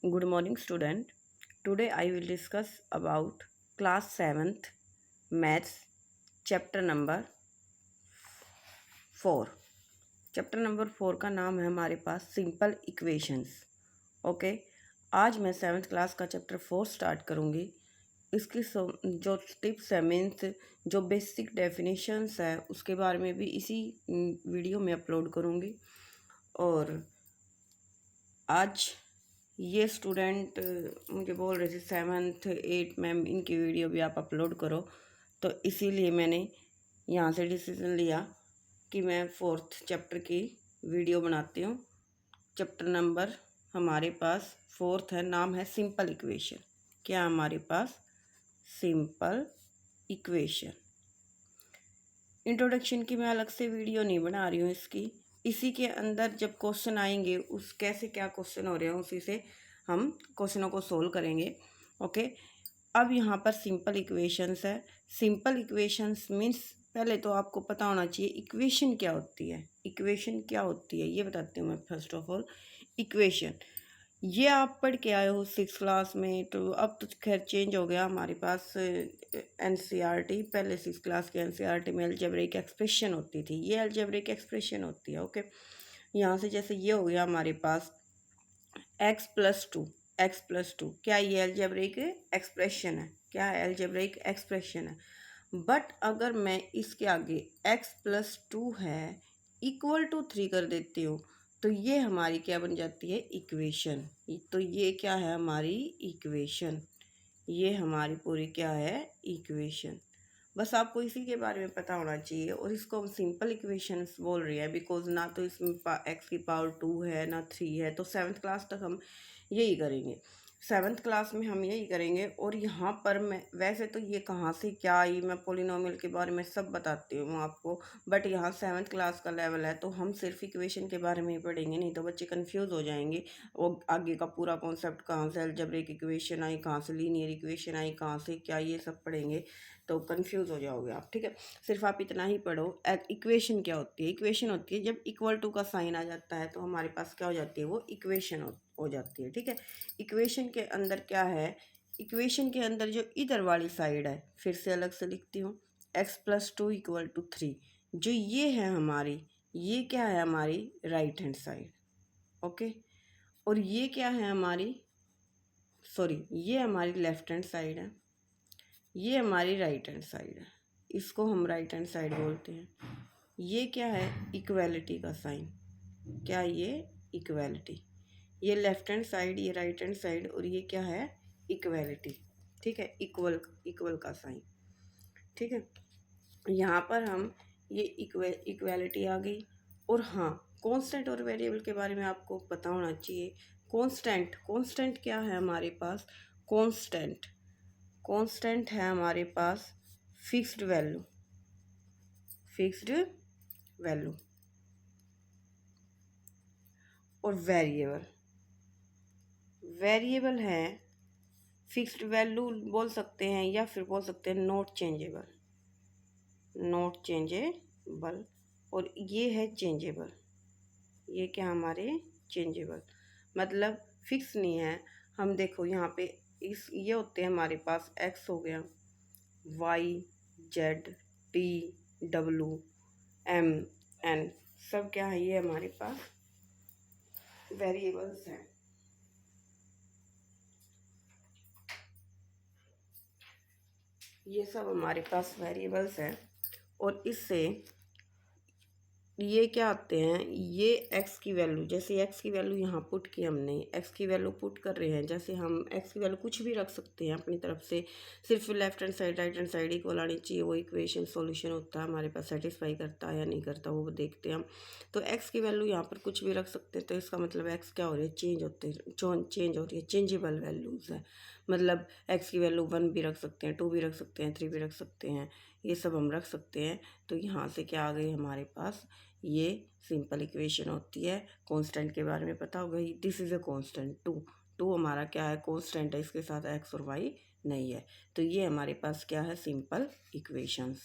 Good morning, student. Today I will discuss about class 7th maths chapter number 4. Chapter number 4 का नाम है हमारे पास simple equations. Okay, आज मैं 7th क्लास का चैप्टर 4 स्टार्ट करूँगी। इसकी जो टिप्स है, मीन्स जो बेसिक डेफिनेशंस है, उसके बारे में भी इसी वीडियो में अपलोड करूँगी। और आज ये स्टूडेंट मुझे बोल रहे थे 7th 8 मैम इनकी वीडियो भी आप अपलोड करो, तो इसीलिए मैंने यहाँ से डिसीज़न लिया कि मैं 4th चैप्टर की वीडियो बनाती हूँ। चैप्टर नंबर हमारे पास 4th है, नाम है सिंपल इक्वेशन। क्या हमारे पास सिंपल इक्वेशन। इंट्रोडक्शन की मैं अलग से वीडियो नहीं बना रही हूँ इसकी। इसी के अंदर जब क्वेश्चन आएंगे, उस कैसे क्या क्वेश्चन हो रहे हैं उसी से हम क्वेश्चनों को सोल्व करेंगे। ओके, अब यहाँ पर सिंपल इक्वेशंस है। सिंपल इक्वेशंस मीन्स पहले तो आपको पता होना चाहिए इक्वेशन क्या होती है। इक्वेशन क्या होती है ये बताती हूँ मैं। फर्स्ट ऑफ ऑल इक्वेशन ये आप पढ़ के आए हो 6th क्लास में, तो अब तो खैर चेंज हो गया हमारे पास एनसीईआरटी। पहले 6th क्लास के एनसीईआरटी में अलजेब्रिक एक्सप्रेशन होती थी, ये अलजेब्रिक एक्सप्रेशन होती है। ओके, यहाँ से जैसे ये हो गया हमारे पास x+2 क्या ये अलजेब्रिक एक्सप्रेशन है? क्या है? अलजेब्रिक एक्सप्रेशन है। बट अगर मैं इसके आगे x+2 है इक्वल टू 3 कर देती हूँ, तो ये हमारी क्या बन जाती है? इक्वेशन। तो ये क्या है? हमारी इक्वेशन। ये हमारी पूरी क्या है? इक्वेशन। बस आपको इसी के बारे में पता होना चाहिए। और इसको हम सिंपल इक्वेशंस बोल रहे हैं बिकॉज ना तो इसमें x की पावर 2 है ना 3 है। तो 7th क्लास तक हम यही करेंगे। 7th क्लास में हम यही करेंगे। और यहाँ पर मैं वैसे तो ये कहाँ से क्या आई, मैं पोलिनोमियल के बारे में सब बताती हूँ आपको, बट यहाँ 7th क्लास का लेवल है तो हम सिर्फ इक्वेशन के बारे में ही पढ़ेंगे, नहीं तो बच्चे कंफ्यूज हो जाएंगे। वो आगे का पूरा कॉन्सेप्ट कहाँ से अलजेब्रिक इक्वेशन आई, कहाँ से लीनियर इक्वेशन आई, कहाँ से क्या, ये सब पढ़ेंगे तो कंफ्यूज हो जाओगे आप। ठीक है, सिर्फ आप इतना ही पढ़ो। इक्वेशन क्या होती है? इक्वेशन होती है जब इक्वल टू का साइन आ जाता है तो हमारे पास क्या हो जाती है? वो इक्वेशन हो जाती है। ठीक है, इक्वेशन के अंदर क्या है? इक्वेशन के अंदर जो इधर वाली साइड है, फिर से अलग से लिखती हूँ, x+2 = 3, जो ये है हमारी, ये क्या है? हमारी राइट हैंड साइड। ओके, और ये क्या है? हमारी ये हमारी लेफ्ट हैंड साइड है, ये हमारी राइट हैंड साइड है, इसको हम राइट हैंड साइड बोलते हैं। ये क्या है? इक्वेलिटी का साइन। क्या ये? इक्वेलिटी। ये लेफ्ट हैंड साइड, ये राइट हैंड साइड, और ये क्या है? इक्वेलिटी। ठीक है, इक्वल का साइन। ठीक है, यहाँ पर हम ये इक्वेलिटी आ गई। और हाँ, कांस्टेंट और वेरिएबल के बारे में आपको पता होना चाहिए। कांस्टेंट क्या है हमारे पास? कांस्टेंट है हमारे पास फिक्स्ड वैल्यू। और वेरिएबल है फिक्स्ड वैल्यू बोल सकते हैं, या फिर बोल सकते हैं नॉट चेंजेबल। और ये है चेंजेबल। ये क्या? हमारे चेंजेबल, मतलब फिक्स नहीं है। हम देखो यहाँ पे ये होते हैं हमारे पास, x हो गया, y z t w m n, सब क्या है? ये हमारे पास वेरिएबल्स हैं। ये सब हमारे पास वेरिएबल्स हैं। और इससे ये क्या आते हैं? ये x की वैल्यू, जैसे x की वैल्यू यहाँ पुट की हमने, x की वैल्यू पुट कर रहे हैं, जैसे हम x की वैल्यू कुछ भी रख सकते हैं अपनी तरफ से, सिर्फ left hand side right hand side equal आनी चाहिए। वो इक्वेशन सॉल्यूशन होता है हमारे पास, सेटिस्फाई करता है या नहीं करता वो देखते हैं हम। तो x की वैल्यू यहाँ पर कुछ भी रख सकते हैं, तो इसका मतलब x क्या हो रही है? चेंज हो रही है, चेंजेबल वैल्यूज़ है। मतलब x की वैल्यू 1 भी रख सकते हैं, 2 भी रख सकते हैं, 3 भी रख सकते हैं, ये सब हम रख सकते हैं। तो यहाँ से क्या आ गई हमारे पास? ये सिंपल इक्वेशन होती है। कांस्टेंट के बारे में पता होगा, दिस इज़ अ कांस्टेंट। टू हमारा क्या है? कांस्टेंट है, इसके साथ x और y नहीं है। तो ये हमारे पास क्या है? Simple equations.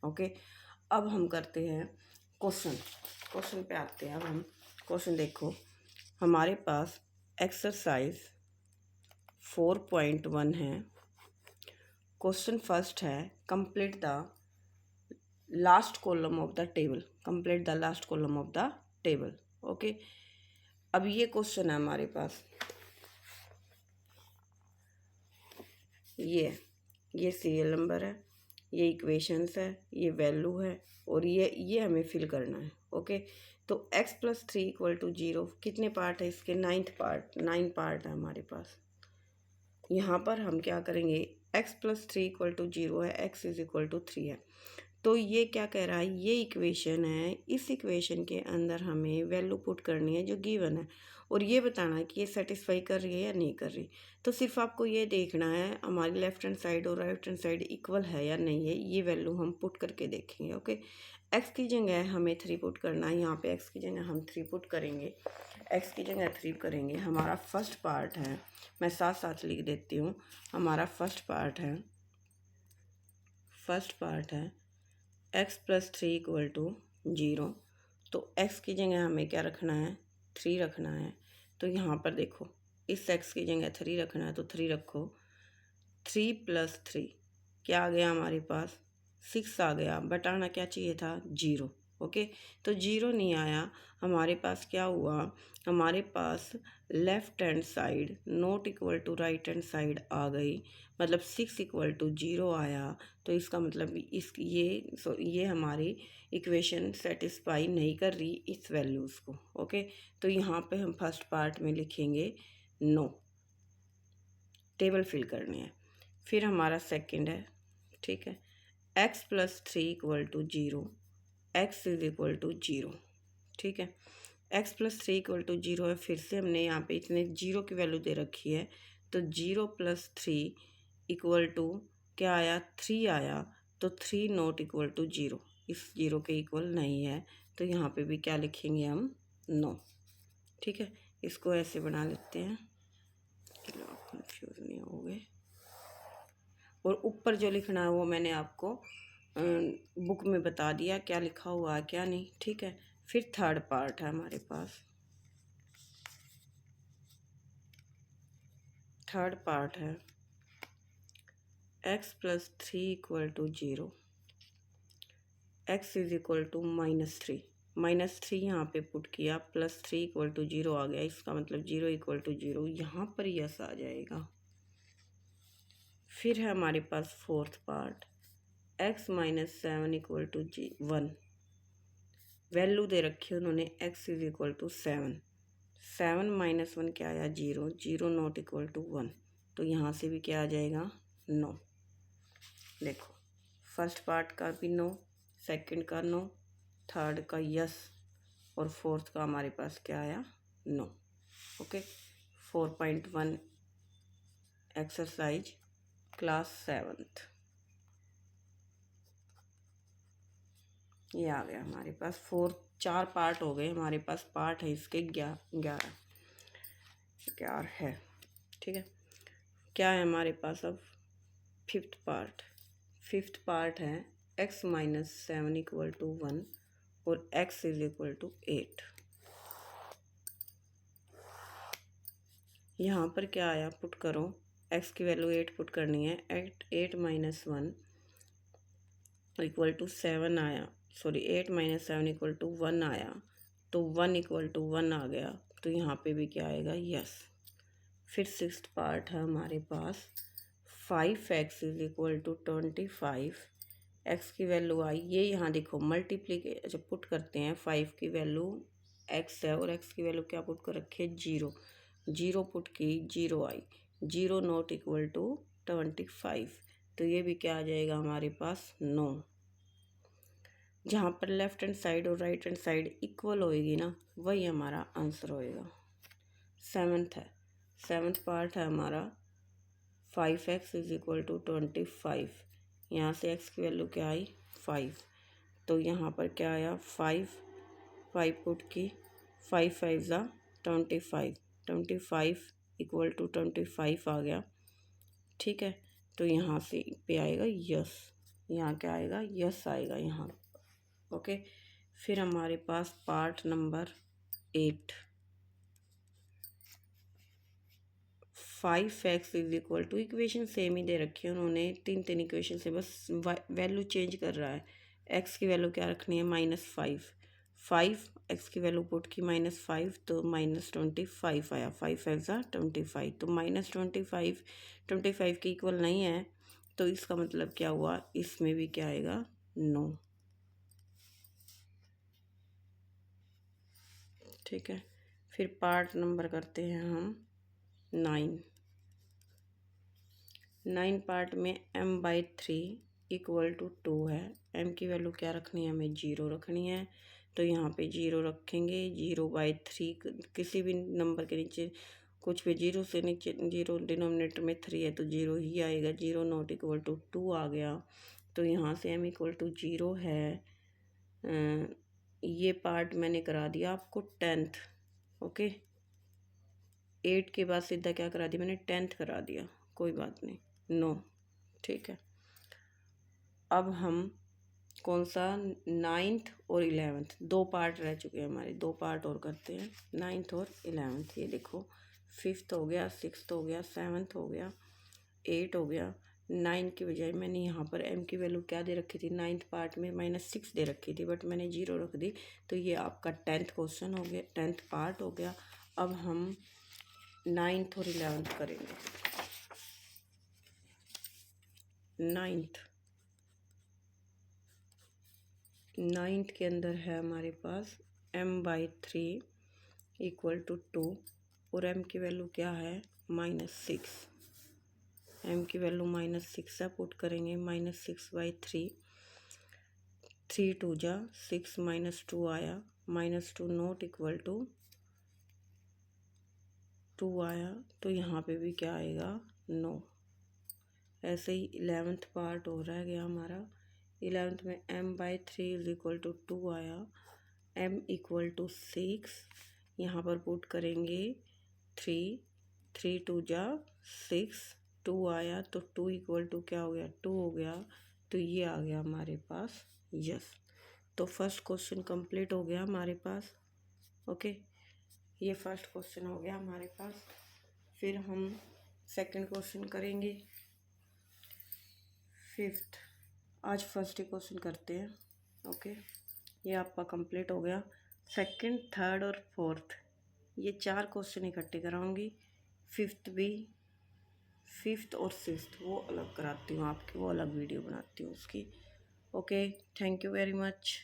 ओके, अब हम करते हैं क्वेश्चन पे आते हैं। अब हम क्वेश्चन देखो, हमारे पास एक्सरसाइज 4.1 है। क्वेश्चन फर्स्ट है complete the last column of the table, complete the last column of the table. Okay, अब ये क्वेश्चन है हमारे पास, ये सीरियल नंबर है, ये इक्वेशंस है, ये वैल्यू है और ये हमें फिल करना है। ओके, तो x+3 = 0, कितने पार्ट है इसके? 9th पार्ट, 9 पार्ट है हमारे पास। यहाँ पर हम क्या करेंगे, x+3 = 0 है, x = 3 है, तो ये क्या कह रहा है, ये इक्वेशन है, इस इक्वेशन के अंदर हमें वैल्यू पुट करनी है जो गिवन है और ये बताना है कि ये सेटिस्फाई कर रही है या नहीं कर रही। तो सिर्फ आपको ये देखना है हमारी लेफ्ट हैंड साइड और राइट हैंड साइड इक्वल है या नहीं है, ये वैल्यू हम पुट करके देखेंगे। ओके, एक्स की जगह हमें 3 पुट करना है, यहाँ पे एक्स की जगह हम 3 पुट करेंगे, एक्स की जगह 3 करेंगे। हमारा फर्स्ट पार्ट है, मैं साथ साथ लिख देती हूँ, हमारा फर्स्ट पार्ट है x+3 = 0, तो x की जगह हमें क्या रखना है, 3 रखना है। तो यहाँ पर देखो, इस x की जगह 3 रखना है तो 3 रखो, 3 + 3 क्या आ गया हमारे पास, 6 आ गया, बट आना क्या चाहिए था, 0। ओके, तो 0 नहीं आया, हमारे पास क्या हुआ, हमारे पास left hand side not equal to right hand side आ गई, मतलब 6 = 0 आया। तो इसका मतलब ये हमारी इक्वेशन सेटिस्फाई नहीं कर रही इस वैल्यूज़ को। ओके, तो यहाँ पे हम फर्स्ट पार्ट में लिखेंगे नो, टेबल फिल करनी है। फिर हमारा सेकंड है, ठीक है, x+3 = 0, x = 0, ठीक है, x+3 = 0 है। फिर से हमने यहाँ पे इतने 0 की वैल्यू दे रखी है, तो 0 + 3 = क्या आया, 3 आया, तो 3 नॉट इक्वल टू 0, इस 0 के इक्वल नहीं है, तो यहाँ पे भी क्या लिखेंगे हम, नो। ठीक है, इसको ऐसे बना लेते हैं कि आप कंफ्यूज नहीं होगे। और ऊपर जो लिखना है वो मैंने आपको बुक में बता दिया क्या लिखा हुआ है क्या नहीं। ठीक है, फिर थर्ड पार्ट है हमारे पास, थर्ड पार्ट है x+3 = 0, x = -3 यहाँ पे पुट किया, +3 = 0 आ गया, इसका मतलब 0 = 0, यहाँ पर यस आ जाएगा। फिर है हमारे पास फोर्थ पार्ट, x - 7 = 1, वैल्यू दे रखी है उन्होंने x = 7, 7 - 1 क्या आया, 0, 0 नॉट इक्वल टू 1, तो यहाँ से भी क्या आ जाएगा, नो। देखो, फर्स्ट पार्ट का भी नो, सेकंड का नो, थर्ड का यस और फोर्थ का हमारे पास क्या आया, no. Okay, 4.1 exercise class 7th ये आ गया हमारे पास। 4 पार्ट हो गए हमारे पास, पार्ट है इसके 11 है। ठीक है, क्या है हमारे पास अब, फिफ्थ पार्ट है x - 7 = 1 और x = 8। यहाँ पर क्या आया, पुट करो, x की वैल्यू 8 पुट करनी है, 8 - 1 = 7 आया, सॉरी 8 - 7 = 1 आया, तो 1 = 1 आ गया, तो यहाँ पे भी क्या आएगा, यस। फिर सिक्स्थ पार्ट है हमारे पास, 5x = 25, x की वैल्यू आई, ये यहाँ देखो मल्टीप्लीके जब पुट करते हैं, 5 की वैल्यू x है और x की वैल्यू क्या पुट कर रखी है, 0, 0 पुट की, 0 आई, 0 नॉट इक्वल टू 25, तो ये भी क्या आ जाएगा हमारे पास, नो। जहाँ पर लेफ्ट हैंड साइड और राइट हैंड साइड इक्वल होएगी ना, वही हमारा आंसर होएगा। सेवन्थ पार्ट है हमारा, 5x = 25, यहाँ से x की वैल्यू क्या आई, 5, तो यहाँ पर क्या आया, 5 पुट की, 5 × 5 = 25, 25 = 25 आ गया। ठीक है, तो यहाँ से पे आएगा यस, यहाँ क्या आएगा, यस आएगा यहाँ। ओके, फिर हमारे पास part number 8, 5x is equal to, equation same ही दे रखी है उन्होंने, तीन इक्वेशन से, बस वैल्यू चेंज कर रहा है। x की वैल्यू क्या रखनी है, -5, 5 x की वैल्यू पुट की -5 तो -25 आया, 5 5 = 25, तो -25 25 के इक्वल नहीं है, तो इसका मतलब क्या हुआ, इसमें भी क्या आएगा, 9। ठीक है, फिर पार्ट नंबर करते हैं हम 9 पार्ट में m/3 = 2 है। m की वैल्यू क्या रखनी है, हमें 0 रखनी है, तो यहाँ पे 0 रखेंगे। 0/3 किसी भी नंबर के नीचे कुछ भी 0 से नीचे, 0 डिनोमिनेटर में 3 है तो 0 ही आएगा। 0 नॉट इक्वल टू 2 आ गया, तो यहाँ से m = 0 है। ये पार्ट मैंने करा दिया आपको 10th। ओके, 8 के बाद सीधा क्या करा दिया मैंने, 10th करा दिया, कोई बात नहीं, 9। ठीक है, अब हम कौन सा, 9th और 11th, 2 पार्ट रह चुके हैं हमारे, 2 पार्ट और करते हैं, 9th और 11th। ये देखो, 5th हो गया, 6th हो गया, 7th हो गया, 8 हो गया। 9 की बजाय मैंने यहाँ पर m की वैल्यू क्या दे रखी थी, 9th पार्ट में -6 दे रखी थी, बट मैंने 0 रख दी, तो ये आपका 10th क्वेश्चन हो गया, 10th पार्ट हो गया। अब हम 9th और 11th करेंगे। 9th के अंदर है हमारे पास m/3 = 2, और m की वैल्यू क्या है, -6। m की वैल्यू -6 है, पुट करेंगे, -6/3, 3 2 जा 6, -2 आया, -2 नॉट इक्वल टू 2 आया, तो यहाँ पे भी क्या आएगा, 9। ऐसे ही 11th पार्ट हो रह गया हमारा। 11th में m/3 = 2 आया, m = 6, यहाँ पर पुट करेंगे 3, 3 2 जा 6, 2 आया, तो 2 = क्या हो गया, 2 हो गया, तो ये आ गया हमारे पास, यस। तो फर्स्ट क्वेश्चन कंप्लीट हो गया हमारे पास। ओके, ये फर्स्ट क्वेश्चन हो गया हमारे पास। फिर हम सेकंड क्वेश्चन करेंगे, 5th। आज फर्स्ट ही क्वेश्चन करते हैं। ओके, ये आपका कंप्लीट हो गया। सेकंड, थर्ड और फोर्थ, ये 4 क्वेश्चन इकट्ठे कराऊंगी। 5th भी, 5th और 6th वो अलग कराती हूँ आपकी, वो अलग वीडियो बनाती हूँ उसकी। Okay, thank you very much.